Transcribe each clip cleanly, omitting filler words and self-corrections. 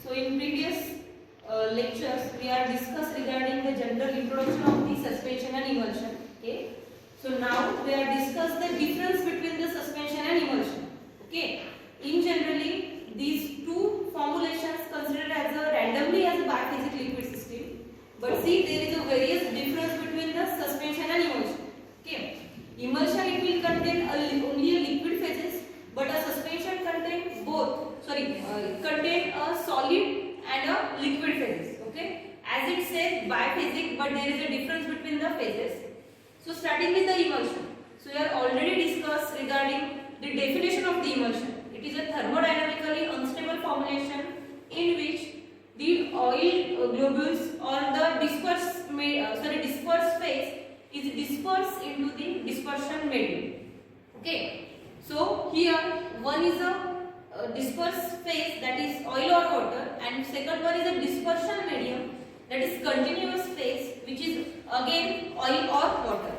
So in previous lectures we are discussed regarding the general introduction of the suspension and emulsion. Okay. So now we are discuss the difference between the suspension and emulsion. Okay. In generally these two formulations considered as a randomly as a biphasic liquid system. But see, there is a various difference between the suspension and emulsion. Okay. Emulsion it will contain only a liquid phases, but a suspension contain both. It contain a solid and a liquid phases. Okay. As it says biphasic, but there is a difference between the phases. So starting with the emulsion. So we have already discussed regarding the definition of the emulsion. It is a thermodynamically unstable formulation in which the oil globules or the dispersed phase is dispersed into the dispersion medium. Okay. So here one is a dispersed phase, that is oil or water, and second one is a dispersion medium, that is continuous phase, which is again oil or water.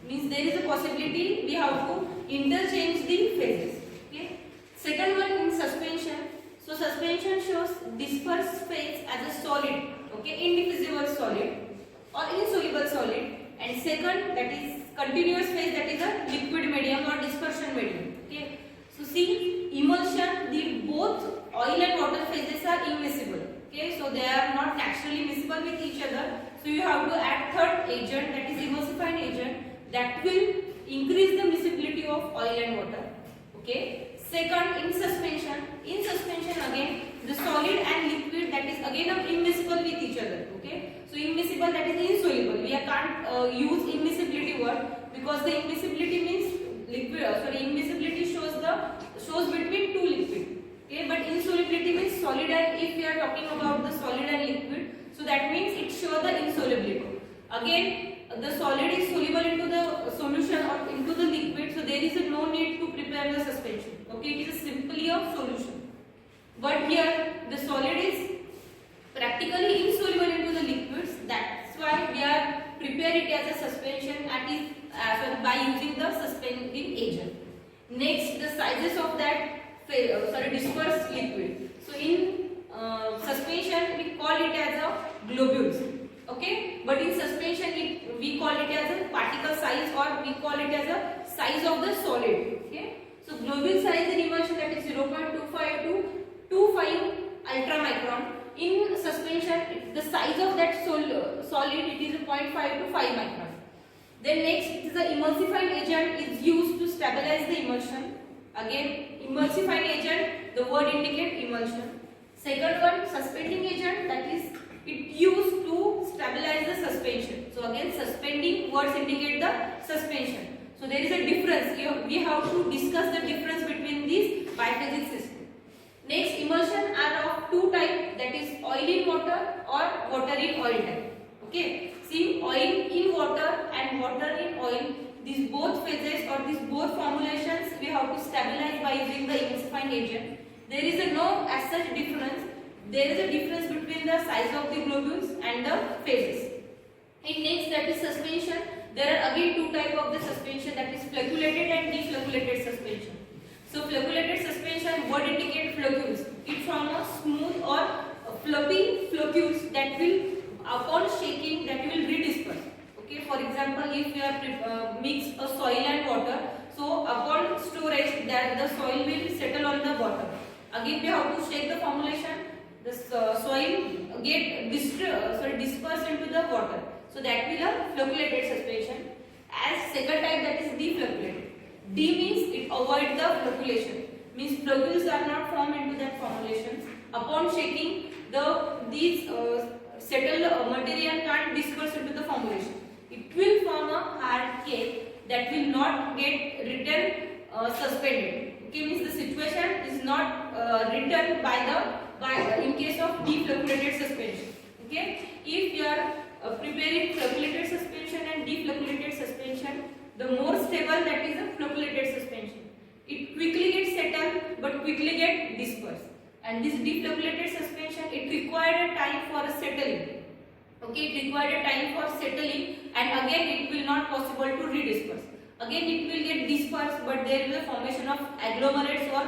Means there is a possibility we have to interchange the phases. Okay. Second one in suspension. So suspension shows dispersed phase as a solid, okay, indivisible solid or insoluble solid, and second that is continuous phase, that is a liquid medium or dispersion medium. Okay. So see, emulsion, the both oil and water phases are immiscible. Okay, so they are not naturally miscible with each other. So you have to add third agent, that is emulsifying agent, that will increase the miscibility of oil and water. Okay. Second, in suspension again the solid and liquid, that is again immiscible with each other. Okay. So immiscible, that is insoluble. We can't use immiscibility word because the immiscibility means immiscibility shows between two liquid. Okay, but insolubility means solid, and if we are talking about the solid and liquid, so that means it shows the insolubility. Again, the solid is soluble into the solution or into the liquid, so there is no need to prepare the suspension. Okay, it is simply a solution. But here the solid is practically insoluble into the liquids. That's why we are prepare it as a suspension, by using the suspending agent. Next, the sizes of that dispersed liquid. So in suspension we call it as a globules. Okay, but in suspension we call it as a particle size, or we call it as a size of the solid. Okay, so globule size in emulsion, that is 0.25 to 25 ultramicron. In suspension, the size of that solid it is 0.5 to 5 micron. Then next, it is the emulsifying agent is used to stabilize the emulsion. Again, emulsifying agent, the word indicate emulsion. Second one, suspending agent, that is it used to stabilize the suspension. So again, suspending words indicate the suspension. So there is a difference. We have to discuss the difference between these biphasic systems. Next, emulsion are of two types, that is oil in water or water in oil type. Okay, see, oil in water and water in oil, these both phases or these both formulations we have to stabilize by using the emulsifying agent. There is no as such difference. There is a difference between the size of the globules and the phases. In next, that is suspension. There are again two types of the suspension, that is flocculated and deflocculated suspension. So flocculated suspension, word indicate floccules. It forms a smooth or fluffy floccules that will, upon shaking, that will redisperse. Okay, for example, if you are mix a soil and water, so upon storage, that the soil will settle on the bottom. Again, we have to shake the formulation. The soil get dispersed into the water. So that will a flocculated suspension. As second type, that is deflocculated. D means it avoids the flocculation. Means floccules are not formed into that formulation. Upon shaking, these settled material can't disperse into the formulation. It will form a hard cake that will not get written suspended. Okay, means the situation is not written in case of deflocculated suspension. Okay, if you are preparing flocculated suspension and deflocculated suspension, the more stable, that is a flocculated suspension. It quickly gets settled but quickly get dispersed. And this deflocculated suspension, it required a time for a settling. Okay, it required a time for settling, and again it will not possible to redisperse. Again it will get dispersed, but there is a formation of agglomerates or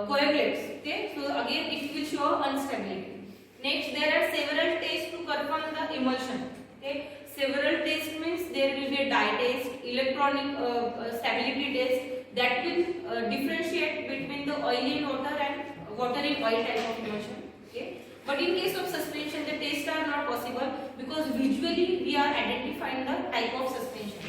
coagulates. Okay, so again it will show instability. Next, there are several tests to confirm the emulsion. Okay, several tests means there will be a dye test, electronic stability test that will differentiate between the oil in water and water in oil type of emulsion. Okay, but in case of suspension, the tests are not possible because visually we are identifying the type of suspension.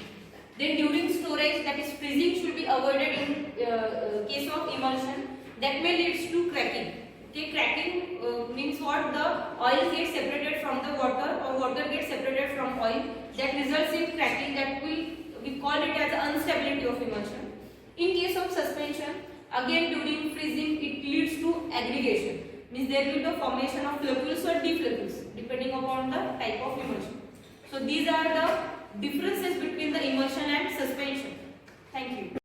Then during storage, that is freezing, should be avoided in case of emulsion. That may leads to cracking. Okay, cracking means what? The oil gets separated from the water or water gets separated from oil. That results in cracking. That we call it as the instability of emulsion. In case of suspension, again during freezing, it leads to aggregation. Means there will be the formation of floccules or defloccules depending upon the type of emulsion. So these are the differences between the emulsion and suspension. Thank you.